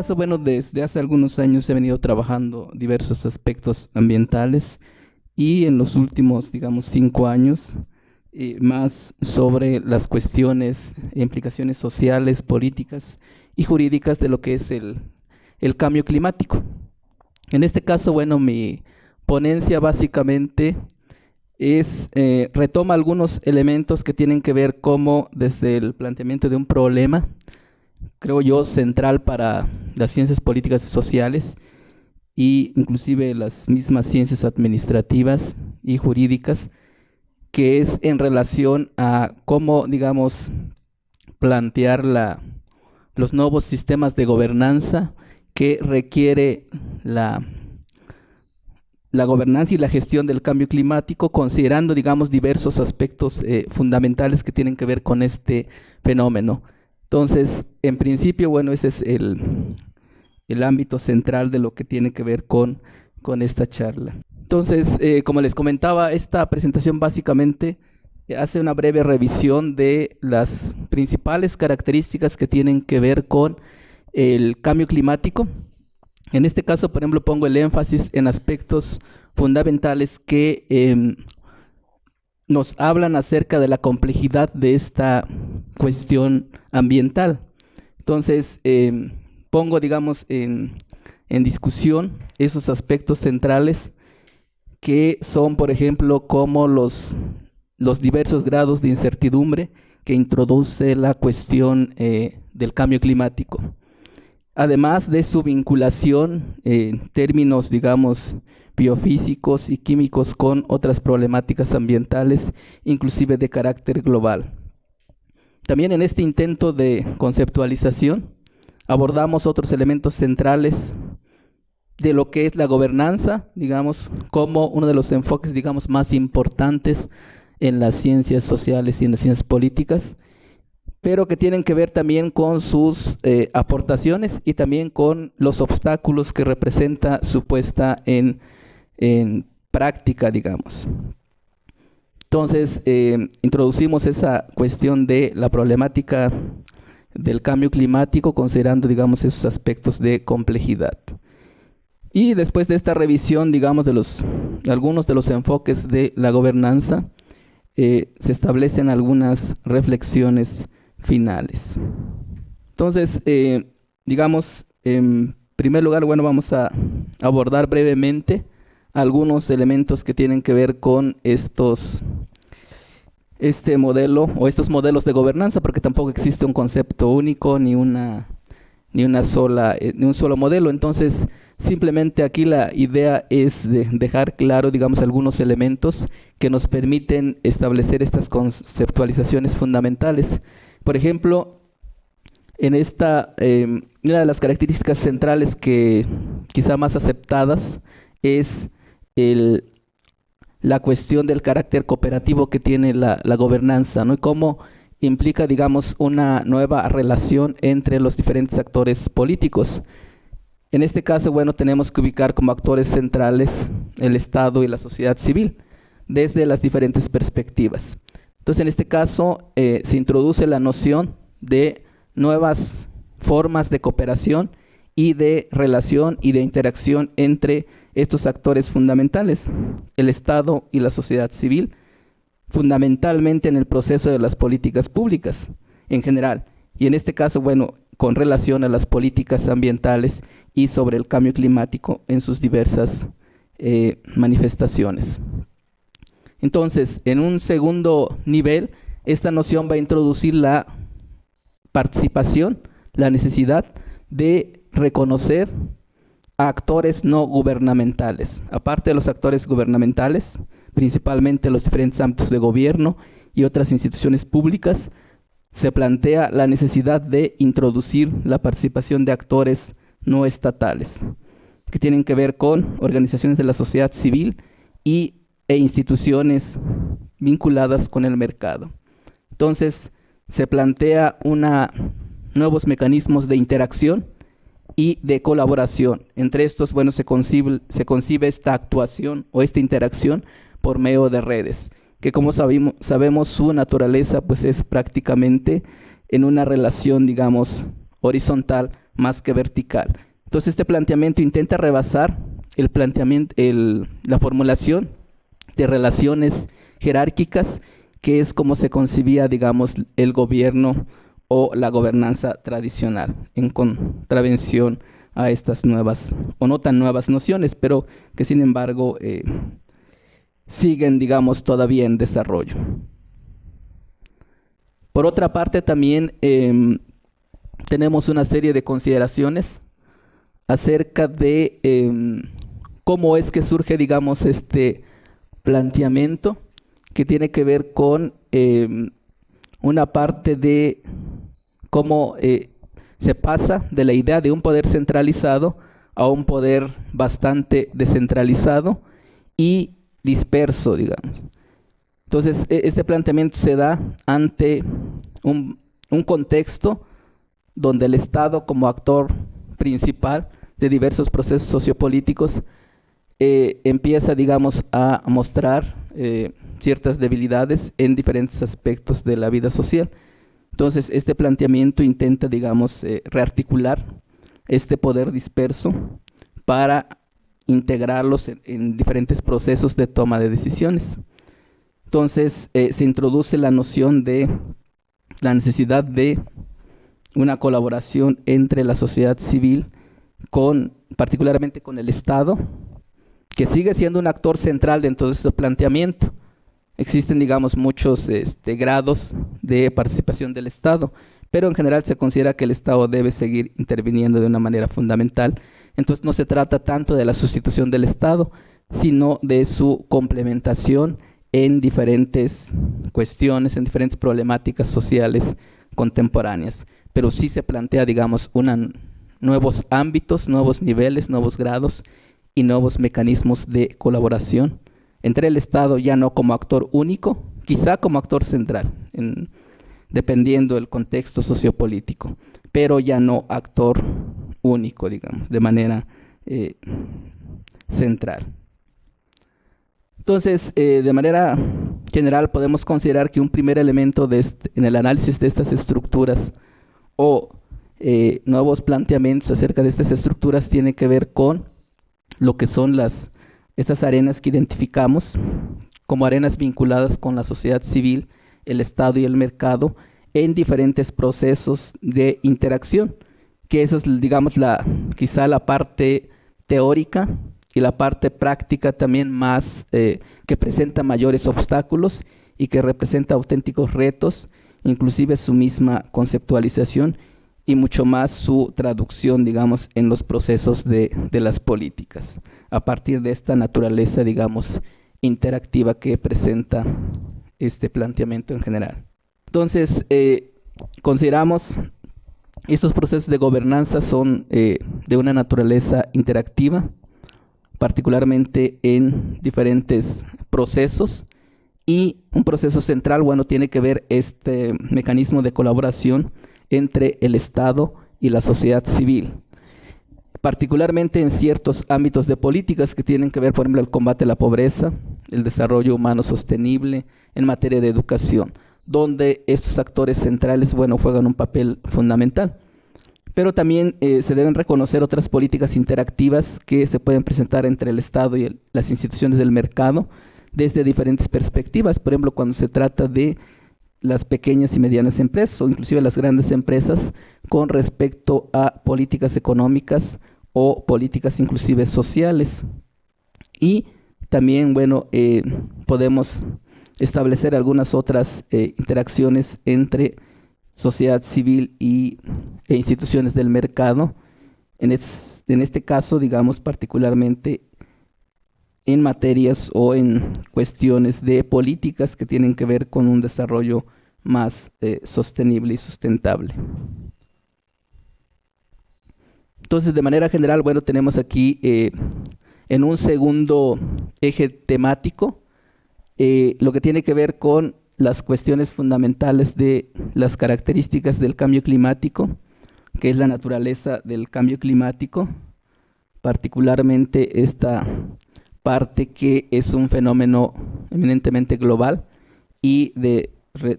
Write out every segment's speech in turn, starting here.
caso, bueno, desde hace algunos años he venido trabajando diversos aspectos ambientales y en los últimos, digamos, 5 años, más sobre las cuestiones e implicaciones sociales, políticas y jurídicas de lo que es el cambio climático. En este caso, bueno, mi ponencia básicamente retoma algunos elementos que tienen que ver como desde el planteamiento de un problema, creo yo, central para las ciencias políticas y sociales e inclusive las mismas ciencias administrativas y jurídicas, que es en relación a cómo, digamos, plantear los nuevos sistemas de gobernanza que requiere la gobernanza y la gestión del cambio climático, considerando, digamos, diversos aspectos fundamentales que tienen que ver con este fenómeno. Entonces, en principio, bueno, ese es el ámbito central de lo que tiene que ver con esta charla. Entonces, como les comentaba, esta presentación básicamente hace una breve revisión de las principales características que tienen que ver con el cambio climático. En este caso, por ejemplo, pongo el énfasis en aspectos fundamentales que nos hablan acerca de la complejidad de esta cuestión ambiental. Entonces, pongo, digamos, en discusión esos aspectos centrales que son, por ejemplo, como los diversos grados de incertidumbre que introduce la cuestión del cambio climático. Además de su vinculación en términos, digamos, biofísicos y químicos con otras problemáticas ambientales, inclusive de carácter global. También en este intento de conceptualización abordamos otros elementos centrales de lo que es la gobernanza, digamos, como uno de los enfoques, digamos, más importantes en las ciencias sociales y en las ciencias políticas, pero que tienen que ver también con sus aportaciones y también con los obstáculos que representa su puesta en práctica, digamos. Entonces, introducimos esa cuestión de la problemática del cambio climático, considerando, digamos, esos aspectos de complejidad. Y después de esta revisión, digamos, de algunos de los enfoques de la gobernanza, se establecen algunas reflexiones finales. Entonces, digamos, en primer lugar, bueno, vamos a abordar brevemente algunos elementos que tienen que ver con este modelo o estos modelos de gobernanza, porque tampoco existe un concepto único ni un solo modelo. Entonces, simplemente aquí la idea es dejar claro, digamos, algunos elementos que nos permiten establecer estas conceptualizaciones fundamentales. Por ejemplo, en una de las características centrales que quizá más aceptadas es la cuestión del carácter cooperativo que tiene la gobernanza, ¿no? Y cómo implica, digamos, una nueva relación entre los diferentes actores políticos. En este caso, bueno, tenemos que ubicar como actores centrales el Estado y la sociedad civil, desde las diferentes perspectivas. Entonces, en este caso, se introduce la noción de nuevas formas de cooperación y de relación y de interacción entre estos actores fundamentales, el Estado y la sociedad civil, fundamentalmente en el proceso de las políticas públicas en general. Y en este caso, bueno, con relación a las políticas ambientales y sobre el cambio climático en sus diversas manifestaciones. Entonces, en un segundo nivel, esta noción va a introducir la participación, la necesidad de reconocer a actores no gubernamentales. Aparte de los actores gubernamentales, principalmente los diferentes ámbitos de gobierno y otras instituciones públicas, se plantea la necesidad de introducir la participación de actores no estatales, que tienen que ver con organizaciones de la sociedad civil e instituciones vinculadas con el mercado. Entonces, se plantea nuevos mecanismos de interacción y de colaboración. Entre estos, bueno, se concibe esta actuación o esta interacción por medio de redes, que como sabemos su naturaleza pues es prácticamente en una relación, digamos, horizontal más que vertical. Entonces este planteamiento intenta rebasar la formulación de relaciones jerárquicas, que es como se concebía, digamos, el gobierno o la gobernanza tradicional, en contravención a estas nuevas, o no tan nuevas nociones, pero que sin embargo siguen, digamos, todavía en desarrollo. Por otra parte, también tenemos una serie de consideraciones acerca de cómo es que surge, digamos, este planteamiento, que tiene que ver con una parte de cómo se pasa de la idea de un poder centralizado a un poder bastante descentralizado y disperso, digamos. Entonces, este planteamiento se da ante un contexto donde el Estado, como actor principal de diversos procesos sociopolíticos, empieza, digamos, a mostrar ciertas debilidades en diferentes aspectos de la vida social. Entonces, este planteamiento intenta, digamos, rearticular este poder disperso para integrarlos en diferentes procesos de toma de decisiones. Entonces, se introduce la noción de la necesidad de una colaboración entre la sociedad civil, particularmente con el Estado, que sigue siendo un actor central dentro de este planteamiento. Existen, digamos, muchos grados de participación del Estado, pero en general se considera que el Estado debe seguir interviniendo de una manera fundamental. Entonces no se trata tanto de la sustitución del Estado, sino de su complementación en diferentes cuestiones, en diferentes problemáticas sociales contemporáneas. Pero sí se plantea, digamos, nuevos ámbitos, nuevos niveles, nuevos grados y nuevos mecanismos de colaboración entre el Estado, ya no como actor único, quizá como actor central, dependiendo del contexto sociopolítico, pero ya no actor único, digamos, de manera central. Entonces, de manera general, podemos considerar que un primer elemento en el análisis de estas estructuras o nuevos planteamientos acerca de estas estructuras tiene que ver con lo que son estas arenas que identificamos como arenas vinculadas con la sociedad civil, el Estado y el mercado en diferentes procesos de interacción, que esa es, digamos, quizá la parte teórica y la parte práctica también más que presenta mayores obstáculos y que representa auténticos retos, inclusive su misma conceptualización y mucho más su traducción, digamos, en los procesos de las políticas, a partir de esta naturaleza, digamos, interactiva que presenta este planteamiento en general. Entonces, consideramos estos procesos de gobernanza son de una naturaleza interactiva, particularmente en diferentes procesos, y un proceso central, bueno, tiene que ver este mecanismo de colaboración entre el Estado y la sociedad civil, particularmente en ciertos ámbitos de políticas que tienen que ver, por ejemplo, el combate a la pobreza, el desarrollo humano sostenible, en materia de educación, donde estos actores centrales, bueno, juegan un papel fundamental. Pero también se deben reconocer otras políticas interactivas que se pueden presentar entre el Estado y las instituciones del mercado desde diferentes perspectivas. Por ejemplo, cuando se trata de las pequeñas y medianas empresas o inclusive las grandes empresas con respecto a políticas económicas o políticas inclusive sociales. Y también, bueno, podemos establecer algunas otras interacciones entre sociedad civil e instituciones del mercado. En este caso, digamos, particularmente en materias o en cuestiones de políticas que tienen que ver con un desarrollo más sostenible y sustentable. Entonces, de manera general, bueno, tenemos aquí en un segundo eje temático lo que tiene que ver con las cuestiones fundamentales de las características del cambio climático, que es la naturaleza del cambio climático, particularmente esta parte que es un fenómeno eminentemente global y de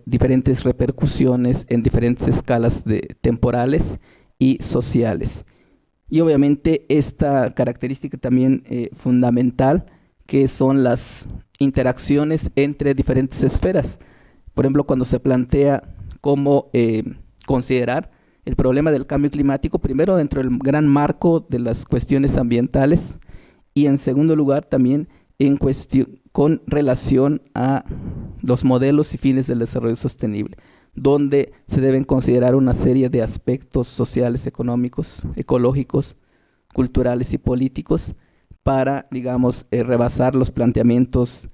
diferentes repercusiones en diferentes escalas temporales y sociales. Y obviamente esta característica también fundamental, que son las interacciones entre diferentes esferas. Por ejemplo, cuando se plantea cómo considerar el problema del cambio climático, primero dentro del gran marco de las cuestiones ambientales y en segundo lugar también con relación a los modelos y fines del desarrollo sostenible, donde se deben considerar una serie de aspectos sociales, económicos, ecológicos, culturales y políticos para, digamos, rebasar los planteamientos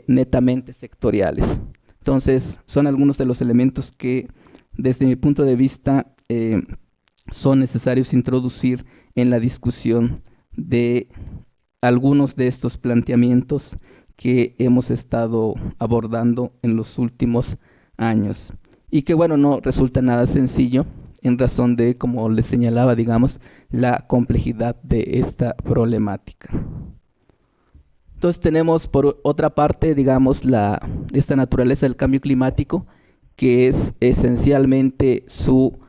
netamente sectoriales. Entonces, son algunos de los elementos que, desde mi punto de vista, son necesarios introducir en la discusión de algunos de estos planteamientos que hemos estado abordando en los últimos años. Y que, bueno, no resulta nada sencillo en razón de, como les señalaba, digamos, la complejidad de esta problemática. Entonces tenemos por otra parte, digamos, esta naturaleza del cambio climático, que es esencialmente su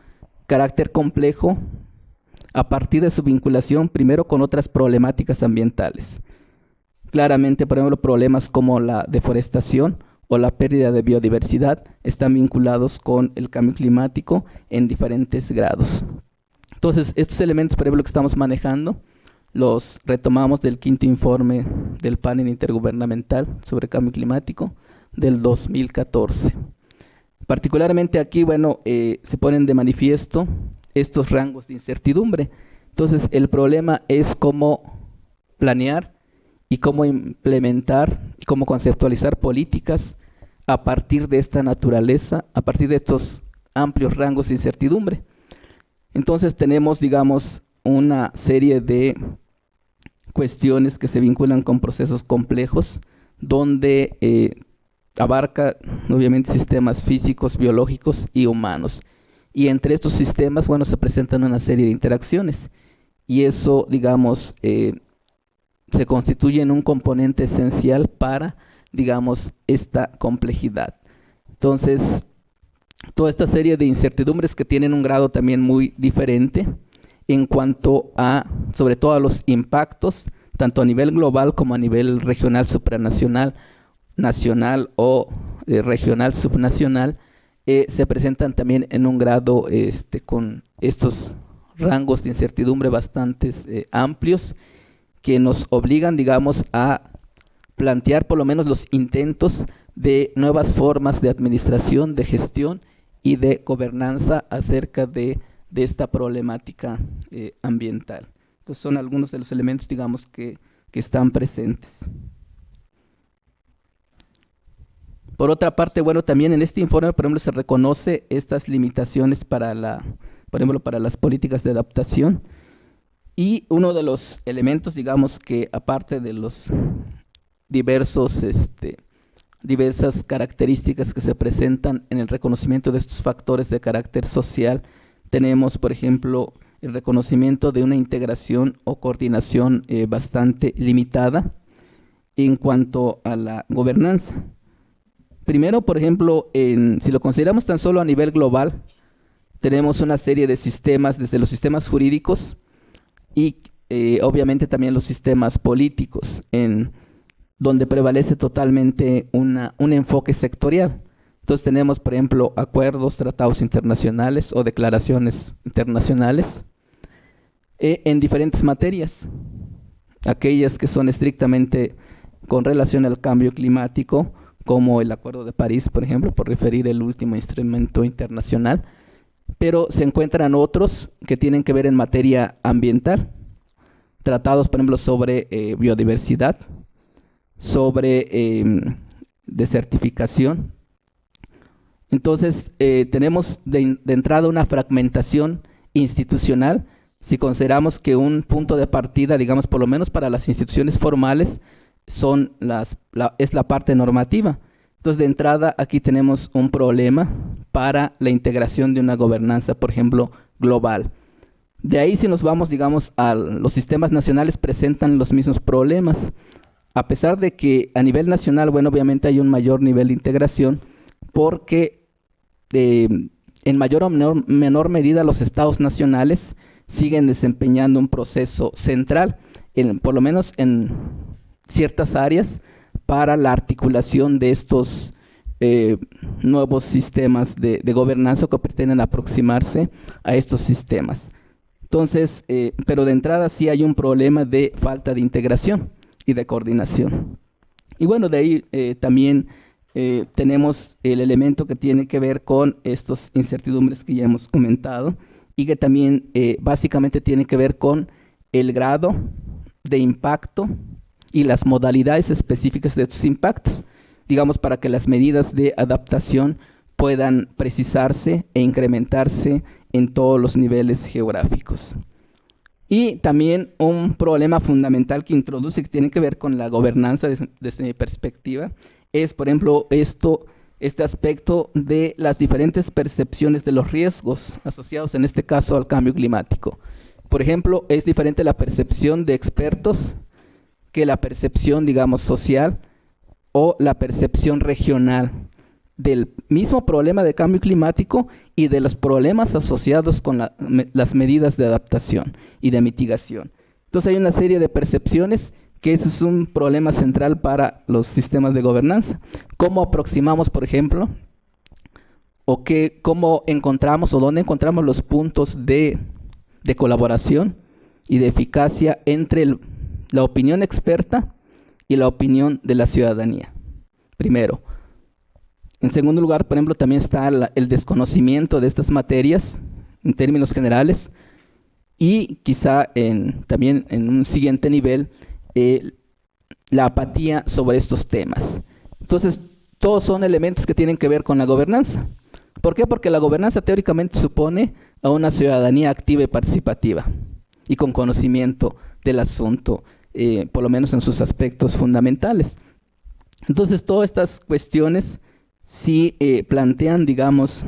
carácter complejo a partir de su vinculación primero con otras problemáticas ambientales. Claramente, por ejemplo, problemas como la deforestación o la pérdida de biodiversidad están vinculados con el cambio climático en diferentes grados. Entonces, estos elementos, por ejemplo, que estamos manejando, los retomamos del 5º informe del panel intergubernamental sobre cambio climático del 2014. Particularmente aquí, bueno, se ponen de manifiesto estos rangos de incertidumbre. Entonces, el problema es cómo planear y cómo implementar, cómo conceptualizar políticas a partir de esta naturaleza, a partir de estos amplios rangos de incertidumbre. Entonces tenemos, digamos, una serie de cuestiones que se vinculan con procesos complejos, donde abarca, obviamente, sistemas físicos, biológicos y humanos. Y entre estos sistemas, bueno, se presentan una serie de interacciones. Y eso, digamos, se constituye en un componente esencial para, digamos, esta complejidad. Entonces, toda esta serie de incertidumbres que tienen un grado también muy diferente en cuanto a, sobre todo, a los impactos, tanto a nivel global como a nivel regional, supranacional, nacional o regional, subnacional, se presentan también en un grado con estos rangos de incertidumbre bastante amplios, que nos obligan, digamos, a plantear por lo menos los intentos de nuevas formas de administración, de gestión y de gobernanza acerca de esta problemática ambiental. Entonces son algunos de los elementos, digamos, que están presentes. Por otra parte, bueno, también en este informe, por ejemplo, se reconoce estas limitaciones para por ejemplo, para las políticas de adaptación. Y uno de los elementos, digamos, que aparte de los diversas características que se presentan en el reconocimiento de estos factores de carácter social, tenemos, por ejemplo, el reconocimiento de una integración o coordinación bastante limitada en cuanto a la gobernanza. Primero, por ejemplo, si lo consideramos tan solo a nivel global, tenemos una serie de sistemas, desde los sistemas jurídicos y obviamente también los sistemas políticos, donde prevalece totalmente un enfoque sectorial. Entonces tenemos, por ejemplo, acuerdos, tratados internacionales o declaraciones internacionales en diferentes materias. Aquellas que son estrictamente con relación al cambio climático, como el Acuerdo de París, por ejemplo, por referir el último instrumento internacional, pero se encuentran otros que tienen que ver en materia ambiental, tratados, por ejemplo, sobre biodiversidad, sobre desertificación. Entonces, tenemos de entrada una fragmentación institucional, si consideramos que un punto de partida, digamos, por lo menos para las instituciones formales, es la parte normativa. Entonces, de entrada, aquí tenemos un problema para la integración de una gobernanza, por ejemplo, global. De ahí, si nos vamos, digamos, a los sistemas nacionales, presentan los mismos problemas. A pesar de que a nivel nacional, bueno, obviamente hay un mayor nivel de integración, porque en mayor o menor medida los estados nacionales siguen desempeñando un proceso central, por lo menos en ciertas áreas, para la articulación de estos nuevos sistemas de gobernanza que pretenden aproximarse a estos sistemas. Entonces, pero de entrada sí hay un problema de falta de integración y de coordinación. Y bueno, de ahí también tenemos el elemento que tiene que ver con estas incertidumbres que ya hemos comentado y que también básicamente tiene que ver con el grado de impacto y las modalidades específicas de estos impactos, digamos, para que las medidas de adaptación puedan precisarse e incrementarse en todos los niveles geográficos. Y también un problema fundamental que introduce, que tiene que ver con la gobernanza desde mi perspectiva, es, por ejemplo, este aspecto de las diferentes percepciones de los riesgos asociados, en este caso, al cambio climático. Por ejemplo, es diferente la percepción de expertos que la percepción, digamos, social o la percepción regional del mismo problema de cambio climático y de los problemas asociados con las medidas de adaptación y de mitigación. Entonces hay una serie de percepciones que ese es un problema central para los sistemas de gobernanza. ¿Cómo aproximamos, por ejemplo, o cómo encontramos o dónde encontramos los puntos de colaboración y de eficacia entre la opinión experta y la opinión de la ciudadanía? Primero. En segundo lugar, por ejemplo, también está el desconocimiento de estas materias en términos generales y quizá también en un siguiente nivel, la apatía sobre estos temas. Entonces, todos son elementos que tienen que ver con la gobernanza. ¿Por qué? Porque la gobernanza teóricamente supone a una ciudadanía activa y participativa y con conocimiento del asunto, por lo menos en sus aspectos fundamentales. Entonces, todas estas cuestiones sí plantean, digamos,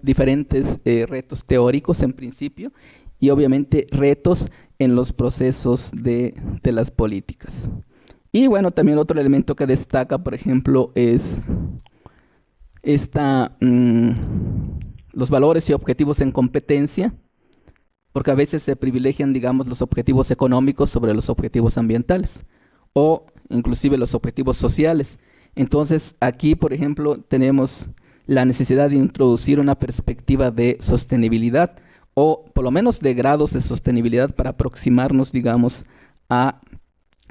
diferentes retos teóricos en principio y obviamente retos en los procesos de las políticas. Y bueno, también otro elemento que destaca, por ejemplo, es los valores y objetivos en competencia, porque a veces se privilegian, digamos, los objetivos económicos sobre los objetivos ambientales o inclusive los objetivos sociales. Entonces, aquí, por ejemplo, tenemos la necesidad de introducir una perspectiva de sostenibilidad o por lo menos de grados de sostenibilidad para aproximarnos, digamos, a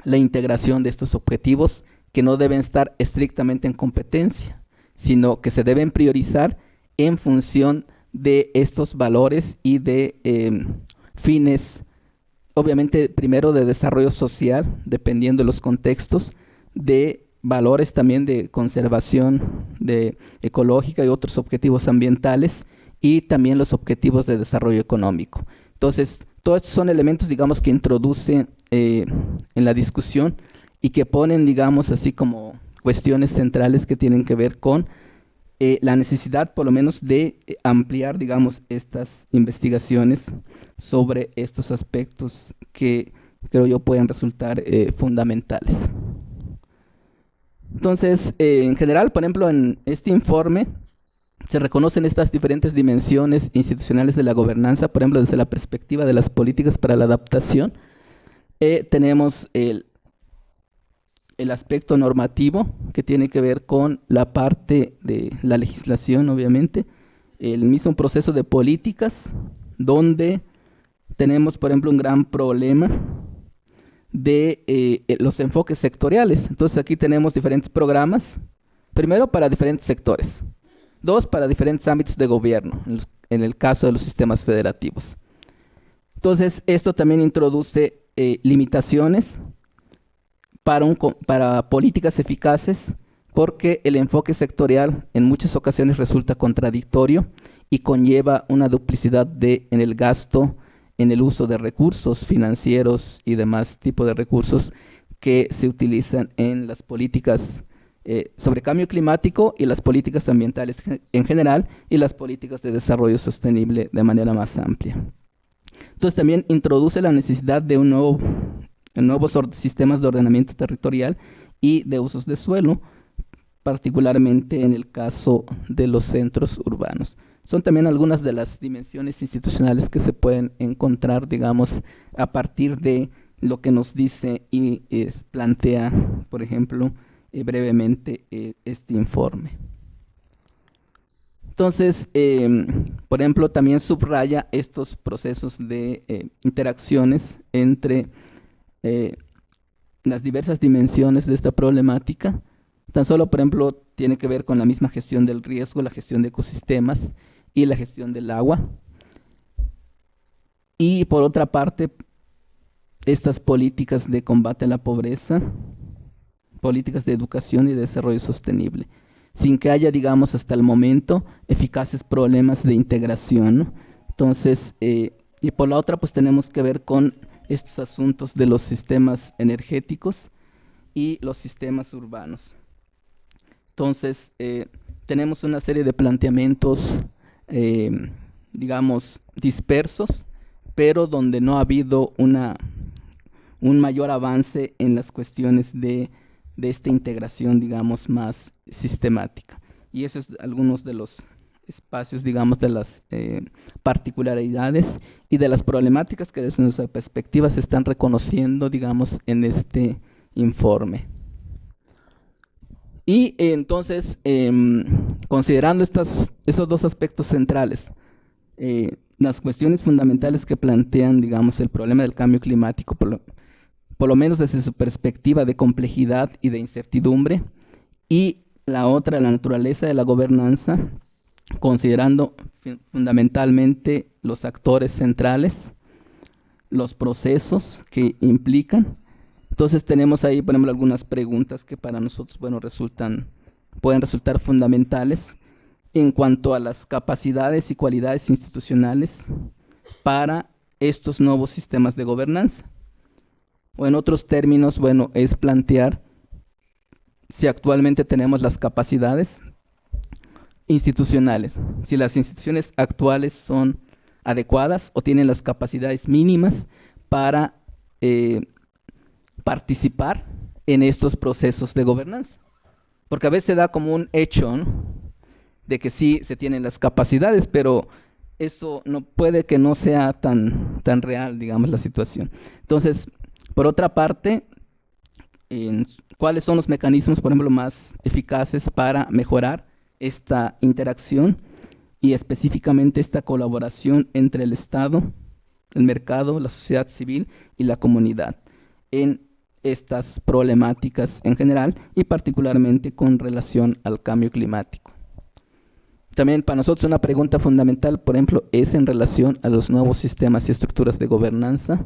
la integración de estos objetivos que no deben estar estrictamente en competencia, sino que se deben priorizar en función de estos valores y de fines, obviamente, primero de desarrollo social, dependiendo de los contextos, de valores también de conservación ecológica y otros objetivos ambientales y también los objetivos de desarrollo económico. Entonces, todos estos son elementos, digamos, que introducen en la discusión y que ponen, digamos, así como cuestiones centrales que tienen que ver con la necesidad, por lo menos, de ampliar, digamos, estas investigaciones sobre estos aspectos que creo yo pueden resultar fundamentales. Entonces, en general, por ejemplo, en este informe se reconocen estas diferentes dimensiones institucionales de la gobernanza, por ejemplo, desde la perspectiva de las políticas para la adaptación. Tenemos el aspecto normativo, que tiene que ver con la parte de la legislación, obviamente, el mismo proceso de políticas, donde tenemos, por ejemplo, un gran problema de los enfoques sectoriales. Entonces aquí tenemos diferentes programas, primero para diferentes sectores, dos para diferentes ámbitos de gobierno, en el caso de los sistemas federativos. Entonces esto también introduce limitaciones para políticas eficaces, porque el enfoque sectorial en muchas ocasiones resulta contradictorio y conlleva una duplicidad en el gasto, en el uso de recursos financieros y demás tipos de recursos que se utilizan en las políticas sobre cambio climático y las políticas ambientales en general y las políticas de desarrollo sostenible de manera más amplia. Entonces también introduce la necesidad de nuevos sistemas de ordenamiento territorial y de usos de suelo, particularmente en el caso de los centros urbanos. son también algunas de las dimensiones institucionales que se pueden encontrar, digamos, a partir de lo que nos dice y plantea, por ejemplo, brevemente este informe. Entonces, por ejemplo, también subraya estos procesos de interacciones entre las diversas dimensiones de esta problemática. Tan solo, por ejemplo, tiene que ver con la misma gestión del riesgo, la gestión de ecosistemas y la gestión del agua. Y por otra parte, estas políticas de combate a la pobreza, políticas de educación y desarrollo sostenible, sin que haya, digamos, hasta el momento, eficaces problemas de integración, ¿no? Entonces, y por la otra, pues tenemos que ver con estos asuntos de los sistemas energéticos y los sistemas urbanos. Entonces, tenemos una serie de planteamientos, digamos, dispersos, pero donde no ha habido un mayor avance en las cuestiones de esta integración, digamos, más sistemática. Y eso es algunos de los espacios, digamos, de las particularidades y de las problemáticas que desde nuestra perspectiva se están reconociendo, digamos, en este informe. Y entonces, considerando estos dos aspectos centrales, las cuestiones fundamentales que plantean, digamos, el problema del cambio climático, por lo menos desde su perspectiva de complejidad y de incertidumbre, y la otra, la naturaleza de la gobernanza, considerando fundamentalmente los actores centrales, los procesos que implican. Entonces tenemos ahí, por ejemplo, algunas preguntas que para nosotros, bueno, pueden resultar fundamentales en cuanto a las capacidades y cualidades institucionales para estos nuevos sistemas de gobernanza. O en otros términos, bueno, es plantear si actualmente tenemos las capacidades institucionales, si las instituciones actuales son adecuadas o tienen las capacidades mínimas para participar en estos procesos de gobernanza. Porque a veces se da como un hecho, ¿no?, de que sí se tienen las capacidades, pero eso no puede que no sea tan real, digamos, la situación. Entonces, por otra parte, ¿cuáles son los mecanismos, por ejemplo, más eficaces para mejorar esta interacción y específicamente esta colaboración entre el Estado, el mercado, la sociedad civil y la comunidad en estas problemáticas en general y particularmente con relación al cambio climático? También para nosotros una pregunta fundamental, por ejemplo, es en relación a los nuevos sistemas y estructuras de gobernanza,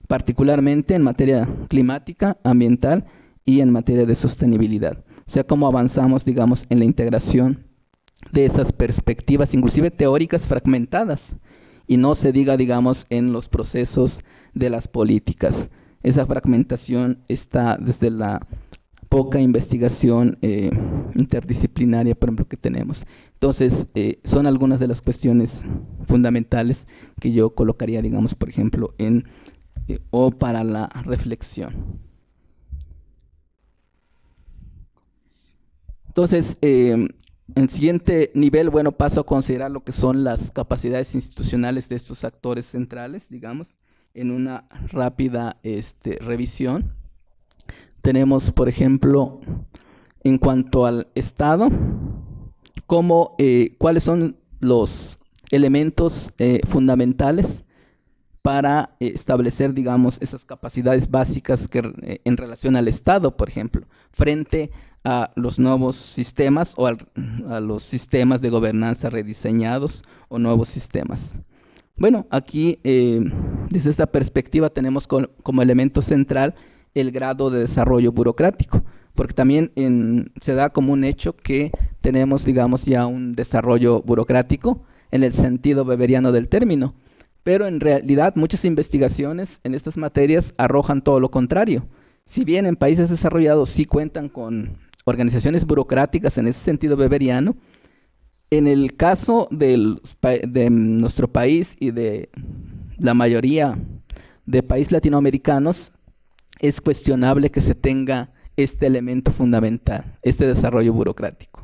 particularmente en materia climática, ambiental y en materia de sostenibilidad. O sea, cómo avanzamos, digamos, en la integración de esas perspectivas, inclusive teóricas fragmentadas, y no se diga, digamos, en los procesos de las políticas. Esa fragmentación está desde la poca investigación interdisciplinaria, por ejemplo, que tenemos. Entonces, son algunas de las cuestiones fundamentales que yo colocaría, digamos, por ejemplo, o para la reflexión. Entonces, en el siguiente nivel, bueno, paso a considerar lo que son las capacidades institucionales de estos actores centrales, digamos, en una rápida revisión. Tenemos, por ejemplo, en cuanto al Estado, cuáles son los elementos fundamentales para establecer, digamos, esas capacidades básicas que en relación al Estado, por ejemplo, frente a los nuevos sistemas o a los sistemas de gobernanza rediseñados o nuevos sistemas. Bueno, aquí desde esta perspectiva tenemos como elemento central el grado de desarrollo burocrático, porque también se da como un hecho que tenemos, digamos, ya un desarrollo burocrático en el sentido weberiano del término, pero en realidad muchas investigaciones en estas materias arrojan todo lo contrario. Si bien en países desarrollados sí cuentan con organizaciones burocráticas en ese sentido weberiano, en el caso de nuestro país y de la mayoría de países latinoamericanos, es cuestionable que se tenga este elemento fundamental, este desarrollo burocrático.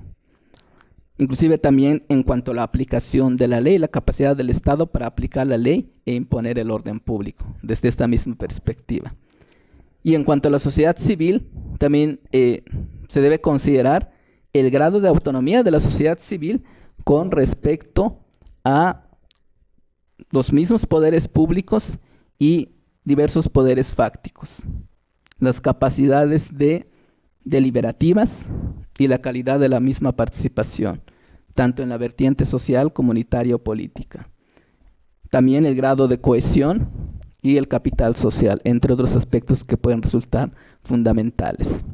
inclusive también en cuanto a la aplicación de la ley, la capacidad del Estado para aplicar la ley e imponer el orden público, desde esta misma perspectiva. Y en cuanto a la sociedad civil, también se debe considerar el grado de autonomía de la sociedad civil con respecto a los mismos poderes públicos y diversos poderes fácticos, las capacidades deliberativas y la calidad de la misma participación, tanto en la vertiente social, comunitaria o política. También el grado de cohesión y el capital social, entre otros aspectos que pueden resultar fundamentales.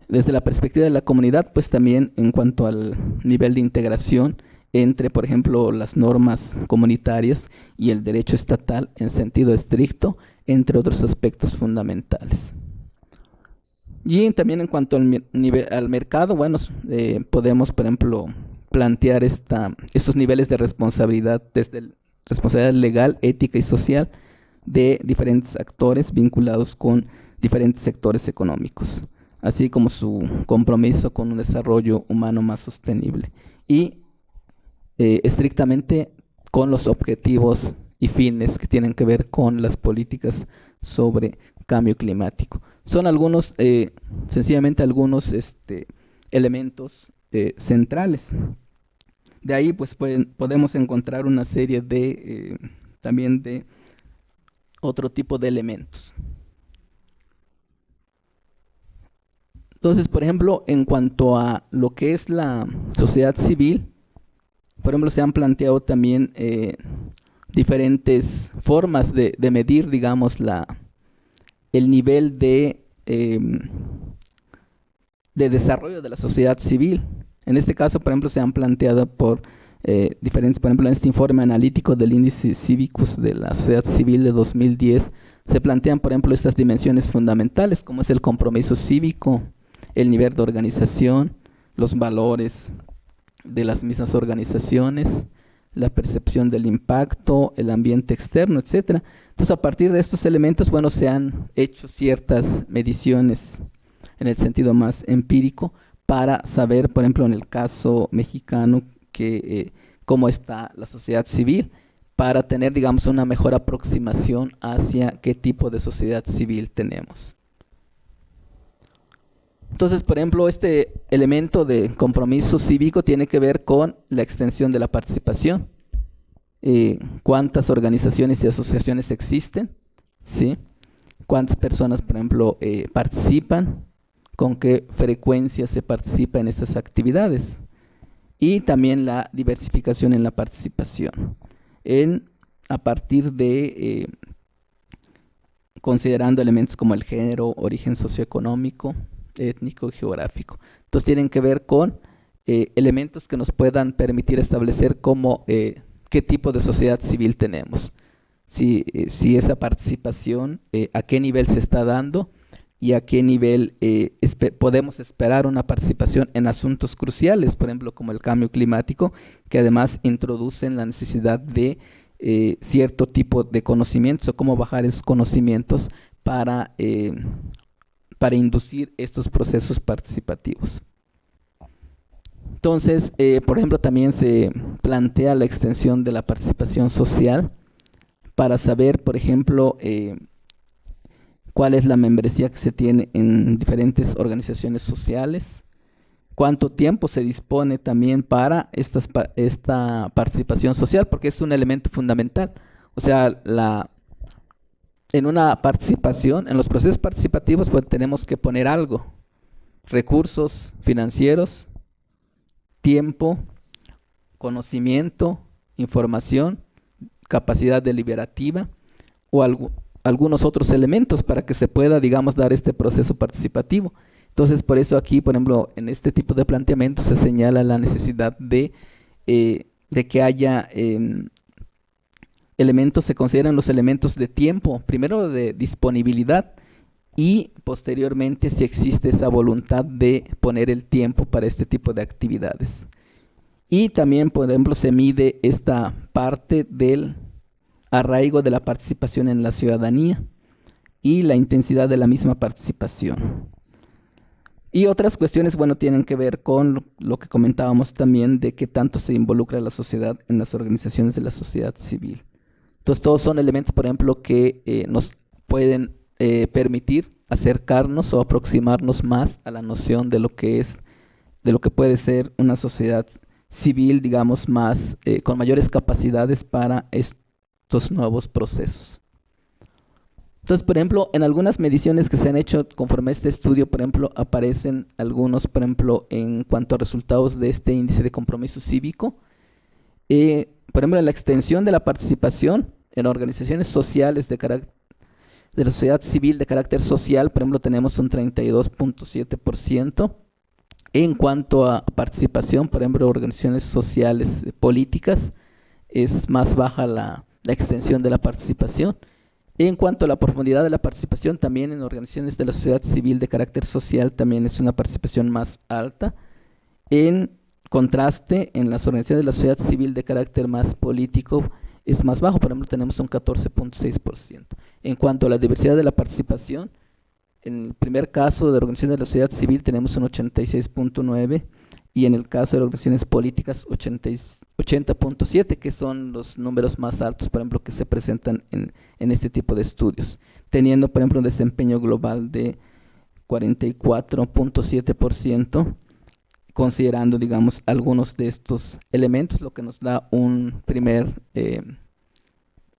Desde la perspectiva de la comunidad, pues también en cuanto al nivel de integración entre, por ejemplo, las normas comunitarias y el derecho estatal en sentido estricto, entre otros aspectos fundamentales. Y también en cuanto al mercado, bueno, podemos, por ejemplo, plantear estos niveles de responsabilidad, desde responsabilidad legal, ética y social de diferentes actores vinculados con diferentes sectores económicos, así como su compromiso con un desarrollo humano más sostenible y estrictamente con los objetivos y fines que tienen que ver con las políticas sobre cambio climático. Son algunos, sencillamente algunos elementos centrales. De ahí pues podemos encontrar una serie de también de otro tipo de elementos. Entonces, por ejemplo, en cuanto a lo que es la sociedad civil, por ejemplo, se han planteado también diferentes formas de medir, digamos, el nivel de desarrollo de la sociedad civil. En este caso, por ejemplo, se han planteado por diferentes, por ejemplo, en este informe analítico del índice Cívicus de la sociedad civil de 2010, se plantean, por ejemplo, estas dimensiones fundamentales, como es el compromiso cívico, el nivel de organización, los valores de las mismas organizaciones, la percepción del impacto, el ambiente externo, etcétera. Entonces, a partir de estos elementos, bueno, se han hecho ciertas mediciones en el sentido más empírico para saber, por ejemplo, en el caso mexicano, cómo está la sociedad civil, para tener, digamos, una mejor aproximación hacia qué tipo de sociedad civil tenemos. Entonces, por ejemplo, este elemento de compromiso cívico tiene que ver con la extensión de la participación. ¿Cuántas organizaciones y asociaciones existen? ¿Sí? ¿Cuántas personas, por ejemplo, participan? ¿Con qué frecuencia se participa en estas actividades? Y también la diversificación en la participación, a partir de considerando elementos como el género, origen socioeconómico, étnico y geográfico. Entonces tienen que ver con elementos que nos puedan permitir establecer qué tipo de sociedad civil tenemos, si esa participación, a qué nivel se está dando y a qué nivel podemos esperar una participación en asuntos cruciales, por ejemplo, como el cambio climático, que además introducen la necesidad de cierto tipo de conocimientos o cómo bajar esos conocimientos para inducir estos procesos participativos. Entonces, por ejemplo, también se plantea la extensión de la participación social para saber, por ejemplo, cuál es la membresía que se tiene en diferentes organizaciones sociales, cuánto tiempo se dispone también para esta participación social, porque es un elemento fundamental. O sea, en una participación, en los procesos participativos, pues tenemos que poner algo: recursos financieros, tiempo, conocimiento, información, capacidad deliberativa o algunos otros elementos para que se pueda, digamos, dar este proceso participativo. Entonces, por eso aquí, por ejemplo, en este tipo de planteamiento se señala la necesidad de que haya elementos, se consideran los elementos de tiempo, primero de disponibilidad y posteriormente si existe esa voluntad de poner el tiempo para este tipo de actividades. Y también, por ejemplo, se mide esta parte del arraigo de la participación en la ciudadanía y la intensidad de la misma participación. Y otras cuestiones, bueno, tienen que ver con lo que comentábamos también de qué tanto se involucra la sociedad en las organizaciones de la sociedad civil. Entonces, todos son elementos, por ejemplo, que nos pueden permitir acercarnos o aproximarnos más a la noción de lo que es, de lo que puede ser una sociedad civil, digamos, más, con mayores capacidades para estos nuevos procesos. Entonces, por ejemplo, en algunas mediciones que se han hecho conforme a este estudio, por ejemplo, aparecen algunos, por ejemplo, en cuanto a resultados de este índice de compromiso cívico. Por ejemplo, la extensión de la participación en organizaciones sociales de la sociedad civil de carácter social, por ejemplo, tenemos un 32.7%. En cuanto a participación, por ejemplo, organizaciones sociales políticas, es más baja la extensión de la participación. En cuanto a la profundidad de la participación, también en organizaciones de la sociedad civil de carácter social, también es una participación más alta. En contraste, en las organizaciones de la sociedad civil de carácter más político, es más bajo, por ejemplo, tenemos un 14.6%. En cuanto a la diversidad de la participación, en el primer caso de organizaciones de la sociedad civil tenemos un 86.9% y en el caso de organizaciones políticas 80.7%, que son los números más altos, por ejemplo, que se presentan en este tipo de estudios, teniendo, por ejemplo, un desempeño global de 44.7%, considerando, digamos, algunos de estos elementos, lo que nos da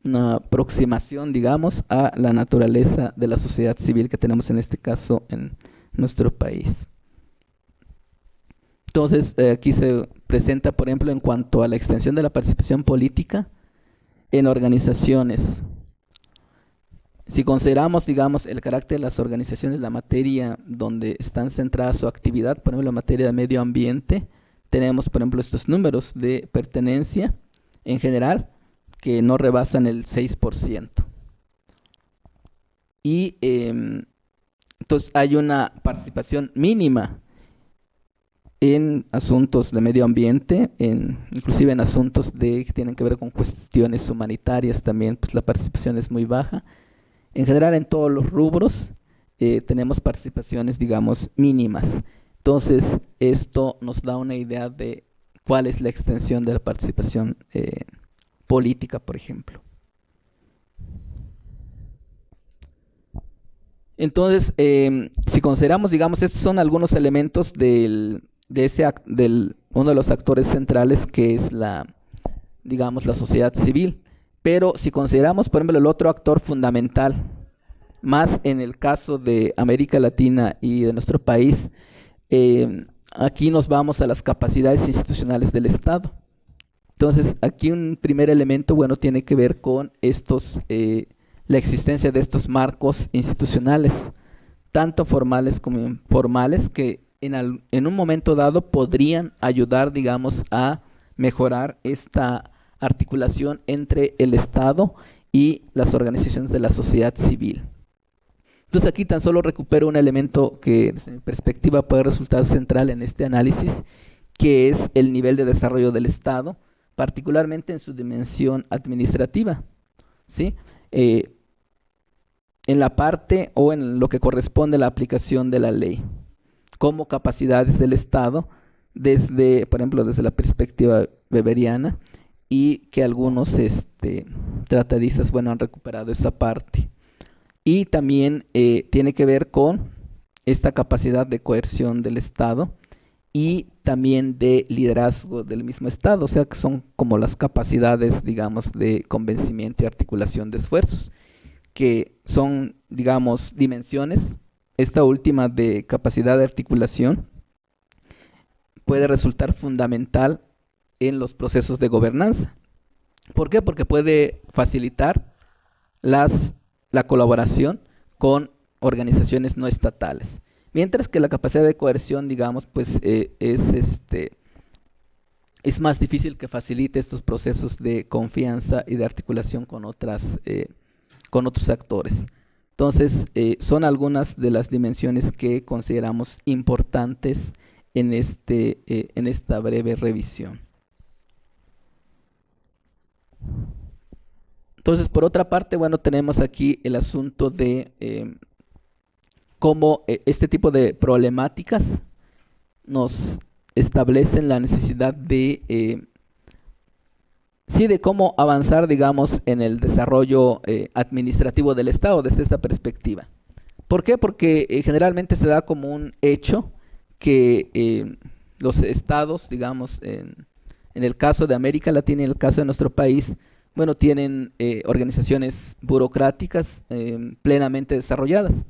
una aproximación, digamos, a la naturaleza de la sociedad civil que tenemos en este caso en nuestro país. Entonces, aquí se presenta, por ejemplo, en cuanto a la extensión de la participación política en organizaciones. Si consideramos, digamos, el carácter de las organizaciones, la materia donde están centradas su actividad, por ejemplo, la materia de medio ambiente, tenemos, por ejemplo, estos números de pertenencia en general que no rebasan el 6%. Y entonces hay una participación mínima en asuntos de medio ambiente, inclusive en asuntos que tienen que ver con cuestiones humanitarias también, pues la participación es muy baja. En general, en todos los rubros tenemos participaciones, digamos, mínimas. Entonces, esto nos da una idea de cuál es la extensión de la participación política, por ejemplo. Entonces, si consideramos, digamos, estos son algunos elementos de uno de los actores centrales, que es digamos, la sociedad civil. Pero si consideramos, por ejemplo, el otro actor fundamental, más en el caso de América Latina y de nuestro país, aquí nos vamos a las capacidades institucionales del Estado. Entonces, aquí un primer elemento, bueno, tiene que ver con la existencia de estos marcos institucionales, tanto formales como informales, que en un momento dado podrían ayudar, digamos, a mejorar esta articulación entre el Estado y las organizaciones de la sociedad civil. Entonces aquí tan solo recupero un elemento que desde mi perspectiva puede resultar central en este análisis, que es el nivel de desarrollo del Estado, particularmente en su dimensión administrativa, ¿sí? En la parte o en lo que corresponde a la aplicación de la ley, como capacidades del Estado, por ejemplo, desde la perspectiva weberiana, y que algunos tratadistas, bueno, han recuperado esa parte. Y también tiene que ver con esta capacidad de coerción del Estado y también de liderazgo del mismo Estado, o sea que son como las capacidades, digamos, de convencimiento y articulación de esfuerzos, que son, digamos, dimensiones. Esta última de capacidad de articulación puede resultar fundamental en los procesos de gobernanza. ¿Por qué? Porque puede facilitar la colaboración con organizaciones no estatales. Mientras que la capacidad de coerción, digamos, pues es más difícil que facilite estos procesos de confianza y de articulación con otros actores. Entonces, son algunas de las dimensiones que consideramos importantes en esta breve revisión. Entonces, por otra parte, bueno, tenemos aquí el asunto de cómo este tipo de problemáticas nos establecen la necesidad de, sí, de cómo avanzar, digamos, en el desarrollo administrativo del Estado desde esta perspectiva. ¿Por qué? Porque generalmente se da como un hecho que los estados, digamos, en el caso de América Latina y en el caso de nuestro país, bueno, tienen organizaciones burocráticas plenamente desarrolladas.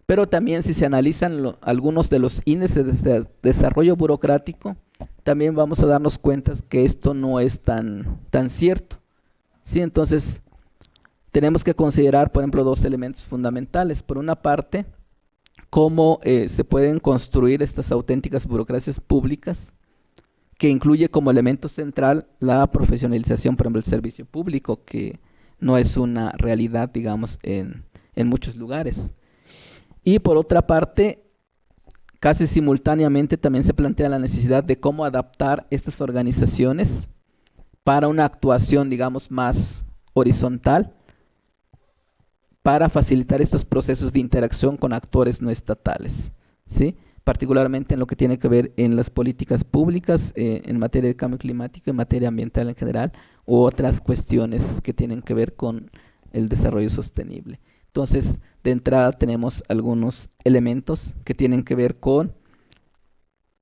Pero también si se analizan algunos de los índices de desarrollo burocrático, también vamos a darnos cuenta que esto no es tan cierto. ¿Sí? Entonces, tenemos que considerar, por ejemplo, dos elementos fundamentales. Por una parte, cómo se pueden construir estas auténticas burocracias públicas, que incluye como elemento central la profesionalización, por ejemplo, del servicio público, que no es una realidad, digamos, en muchos lugares. Y por otra parte, casi simultáneamente también se plantea la necesidad de cómo adaptar estas organizaciones para una actuación, digamos, más horizontal, para facilitar estos procesos de interacción con actores no estatales, ¿sí? Particularmente en lo que tiene que ver en las políticas públicas, en materia de cambio climático, en materia ambiental en general, u otras cuestiones que tienen que ver con el desarrollo sostenible. Entonces, de entrada tenemos algunos elementos que tienen que ver con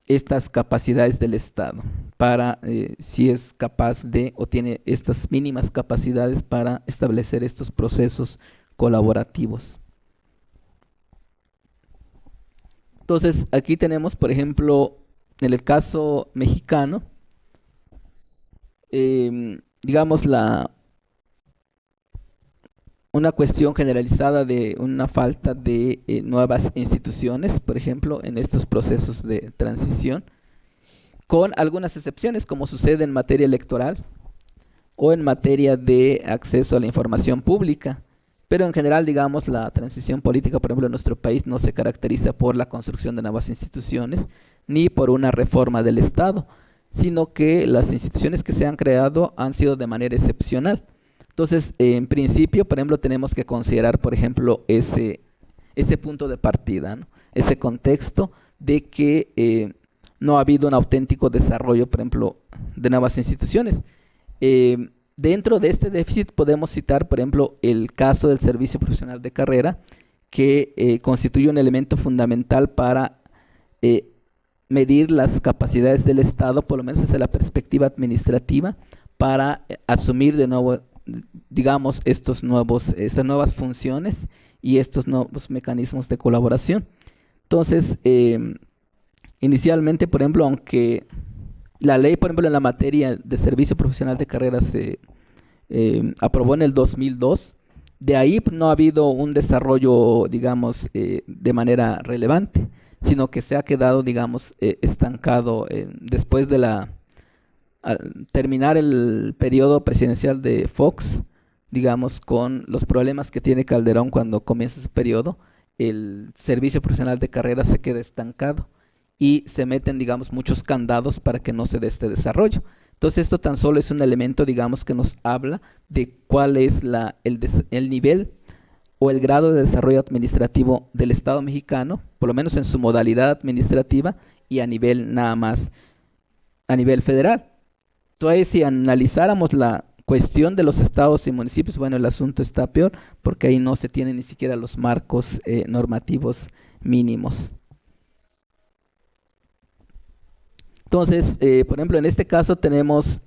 estas capacidades del Estado, para si es capaz de o tiene estas mínimas capacidades para establecer estos procesos colaborativos. Entonces, aquí tenemos, por ejemplo, en el caso mexicano, digamos, una cuestión generalizada de una falta de nuevas instituciones, por ejemplo, en estos procesos de transición, con algunas excepciones, como sucede en materia electoral o en materia de acceso a la información pública. Pero en general, digamos, la transición política, por ejemplo, en nuestro país no se caracteriza por la construcción de nuevas instituciones ni por una reforma del Estado, sino que las instituciones que se han creado han sido de manera excepcional. Entonces, en principio, por ejemplo, tenemos que considerar, por ejemplo, ese punto de partida, ¿no? Ese contexto de que no ha habido un auténtico desarrollo, por ejemplo, de nuevas instituciones. Dentro de este déficit podemos citar, por ejemplo, el caso del servicio profesional de carrera, que constituye un elemento fundamental para medir las capacidades del Estado, por lo menos desde la perspectiva administrativa, para asumir de nuevo, digamos, estas nuevas funciones y estos nuevos mecanismos de colaboración. Entonces, inicialmente, por ejemplo, aunque la ley, por ejemplo, en la materia de servicio profesional de carrera se aprobó en el 2002, de ahí no ha habido un desarrollo, digamos, de manera relevante, sino que se ha quedado, digamos, estancado después de al terminar el periodo presidencial de Fox, digamos, con los problemas que tiene Calderón cuando comienza su periodo, el servicio profesional de carrera se queda estancado y se meten, digamos, muchos candados para que no se dé este desarrollo. Entonces, esto tan solo es un elemento, digamos, que nos habla de cuál es el nivel o el grado de desarrollo administrativo del Estado mexicano, por lo menos en su modalidad administrativa y a nivel nada más, a nivel federal. Entonces, si analizáramos la cuestión de los estados y municipios, bueno, el asunto está peor porque ahí no se tienen ni siquiera los marcos normativos mínimos. Entonces, por ejemplo, en este caso tenemos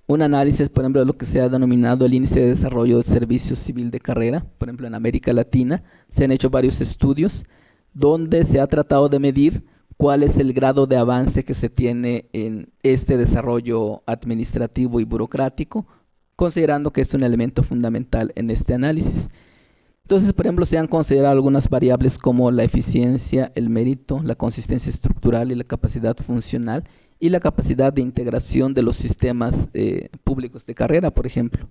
un análisis, por ejemplo, de lo que se ha denominado el índice de desarrollo del servicio civil de carrera. Por ejemplo, en América Latina se han hecho varios estudios donde se ha tratado de medir cuál es el grado de avance que se tiene en este desarrollo administrativo y burocrático, considerando que es un elemento fundamental en este análisis. Entonces, por ejemplo, se han considerado algunas variables como la eficiencia, el mérito, la consistencia estructural y la capacidad funcional y la capacidad de integración de los sistemas públicos de carrera, por ejemplo.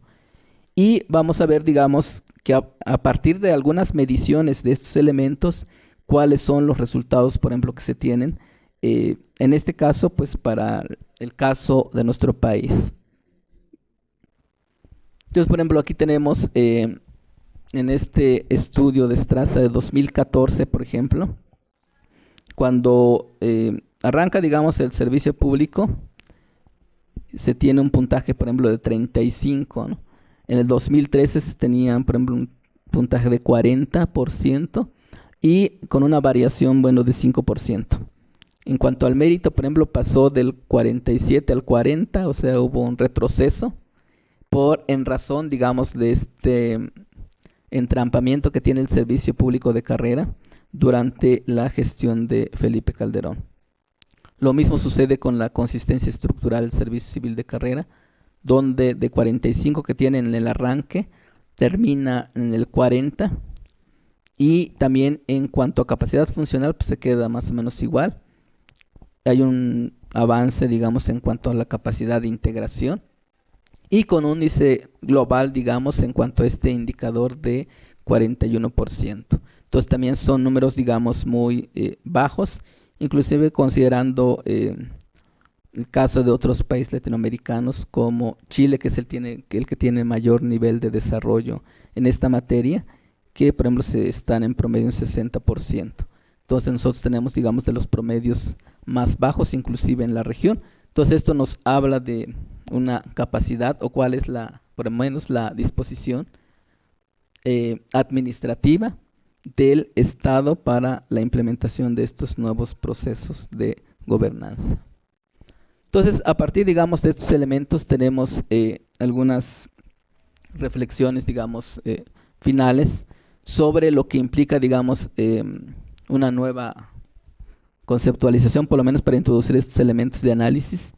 Y vamos a ver, digamos, que a partir de algunas mediciones de estos elementos, cuáles son los resultados, por ejemplo, que se tienen, en este caso, pues para el caso de nuestro país. Entonces, por ejemplo, aquí tenemos en este estudio de Strasa de 2014, por ejemplo, cuando arranca, digamos, el servicio público, se tiene un puntaje, por ejemplo, de 35, ¿no? En el 2013 se tenía, por ejemplo, un puntaje de 40% y con una variación, bueno, de 5%. En cuanto al mérito, por ejemplo, pasó del 47 al 40, o sea, hubo un retroceso en razón, digamos, de este entrampamiento que tiene el servicio público de carrera durante la gestión de Felipe Calderón. Lo mismo sucede con la consistencia estructural del servicio civil de carrera, donde de 45 que tiene en el arranque, termina en el 40, y también en cuanto a capacidad funcional, pues se queda más o menos igual. Hay un avance, digamos, en cuanto a la capacidad de integración, y con un índice global, digamos, en cuanto a este indicador de 41%. Entonces también son números, digamos, muy bajos, inclusive considerando el caso de otros países latinoamericanos como Chile, que es el que tiene mayor nivel de desarrollo en esta materia, que por ejemplo están en promedio en 60%. Entonces nosotros tenemos, digamos, de los promedios más bajos, inclusive en la región. Entonces esto nos habla de una capacidad, o cuál es por lo menos la disposición administrativa del Estado para la implementación de estos nuevos procesos de gobernanza. Entonces, a partir, digamos, de estos elementos tenemos algunas reflexiones, digamos, finales sobre lo que implica, digamos, una nueva conceptualización, por lo menos para introducir estos elementos de análisis,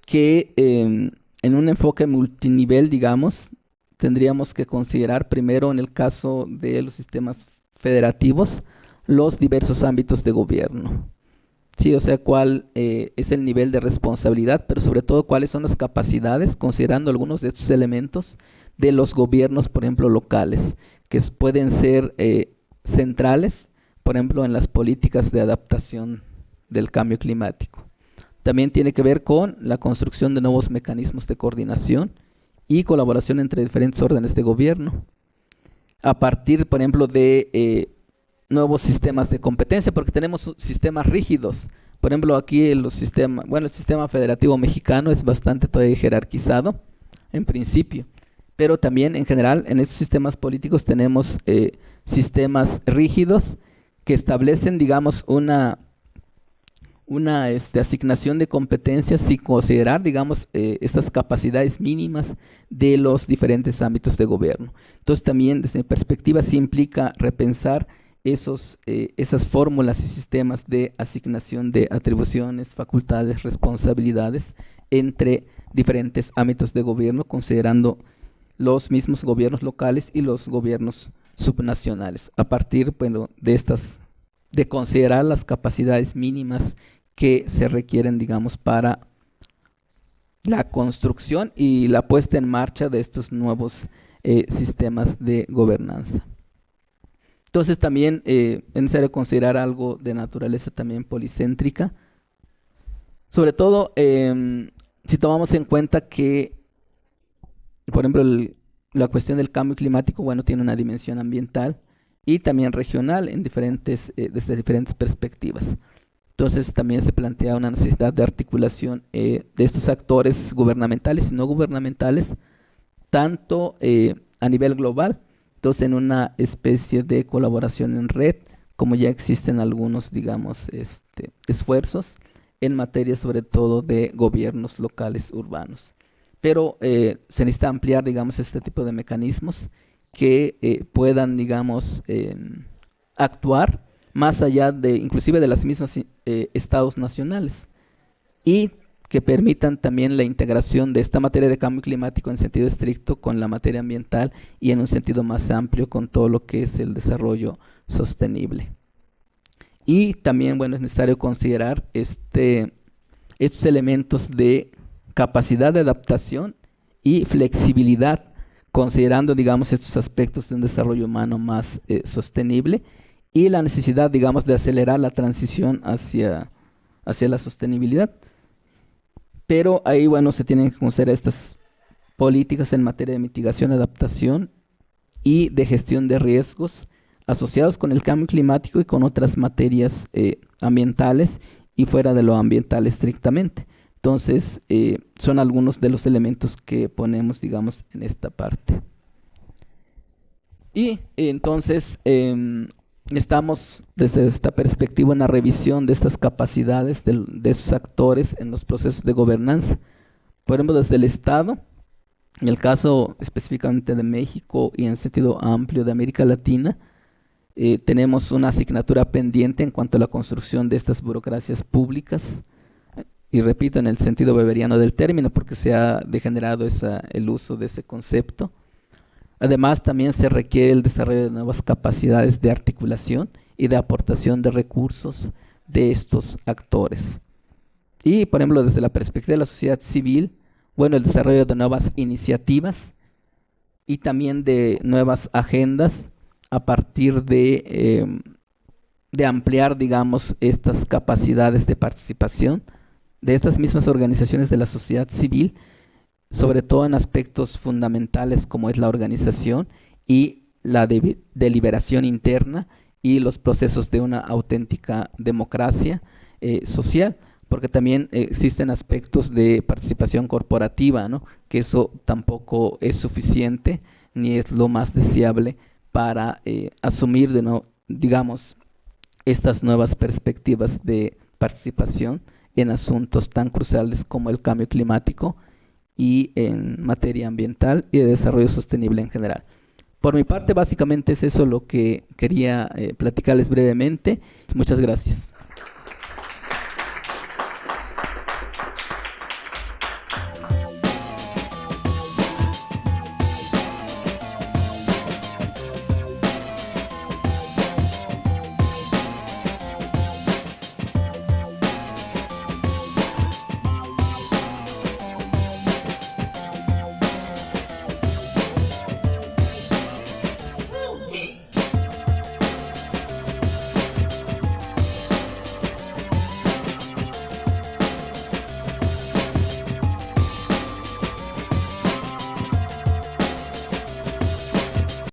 que en un enfoque multinivel, digamos, tendríamos que considerar primero, en el caso de los sistemas federativos, los diversos ámbitos de gobierno. Sí, o sea, cuál es el nivel de responsabilidad, pero sobre todo cuáles son las capacidades, considerando algunos de estos elementos, de los gobiernos, por ejemplo, locales, que pueden ser centrales, por ejemplo, en las políticas de adaptación del cambio climático. También tiene que ver con la construcción de nuevos mecanismos de coordinación y colaboración entre diferentes órdenes de gobierno, a partir, por ejemplo, de nuevos sistemas de competencia, porque tenemos sistemas rígidos. Por ejemplo, aquí el sistema federativo mexicano es bastante todavía jerarquizado, en principio, pero también en general en estos sistemas políticos tenemos sistemas rígidos que establecen, digamos, una asignación de competencias sin considerar, digamos, estas capacidades mínimas de los diferentes ámbitos de gobierno. Entonces también desde mi perspectiva sí implica repensar esas fórmulas y sistemas de asignación de atribuciones, facultades, responsabilidades entre diferentes ámbitos de gobierno, considerando los mismos gobiernos locales y los gobiernos subnacionales, a partir, bueno, de considerar las capacidades mínimas que se requieren, digamos, para la construcción y la puesta en marcha de estos nuevos sistemas de gobernanza. Entonces también es necesario considerar algo de naturaleza también policéntrica, sobre todo si tomamos en cuenta que, por ejemplo, la cuestión del cambio climático, bueno, tiene una dimensión ambiental y también regional desde diferentes perspectivas. Entonces también se plantea una necesidad de articulación de estos actores gubernamentales y no gubernamentales, tanto a nivel global, entonces en una especie de colaboración en red, como ya existen algunos, digamos, esfuerzos en materia sobre todo de gobiernos locales urbanos. Pero se necesita ampliar, digamos, este tipo de mecanismos que puedan, digamos, actuar más allá inclusive de las mismas estados nacionales, y que permitan también la integración de esta materia de cambio climático en sentido estricto con la materia ambiental y en un sentido más amplio con todo lo que es el desarrollo sostenible. Y también, bueno, es necesario considerar estos elementos de capacidad de adaptación y flexibilidad, considerando, digamos, estos aspectos de un desarrollo humano más sostenible, y la necesidad, digamos, de acelerar la transición hacia la sostenibilidad. Pero ahí, bueno, se tienen que considerar estas políticas en materia de mitigación, adaptación y de gestión de riesgos asociados con el cambio climático y con otras materias ambientales y fuera de lo ambiental estrictamente. Entonces, son algunos de los elementos que ponemos, digamos, en esta parte. Y entonces, estamos desde esta perspectiva en la revisión de estas capacidades de esos actores en los procesos de gobernanza. Por ejemplo, desde el Estado, en el caso específicamente de México y en sentido amplio de América Latina, tenemos una asignatura pendiente en cuanto a la construcción de estas burocracias públicas, y repito, en el sentido weberiano del término, porque se ha degenerado el uso de ese concepto. Además, también se requiere el desarrollo de nuevas capacidades de articulación y de aportación de recursos de estos actores. Y, por ejemplo, desde la perspectiva de la sociedad civil, bueno, el desarrollo de nuevas iniciativas y también de nuevas agendas a partir de ampliar, digamos, estas capacidades de participación de estas mismas organizaciones de la sociedad civil, sobre todo en aspectos fundamentales como es la organización y la deliberación interna y los procesos de una auténtica democracia social, porque también existen aspectos de participación corporativa, ¿no? Que eso tampoco es suficiente ni es lo más deseable para asumir, digamos, estas nuevas perspectivas de participación en asuntos tan cruciales como el cambio climático y en materia ambiental y de desarrollo sostenible en general. Por mi parte, básicamente es eso lo que quería platicarles brevemente. Muchas gracias.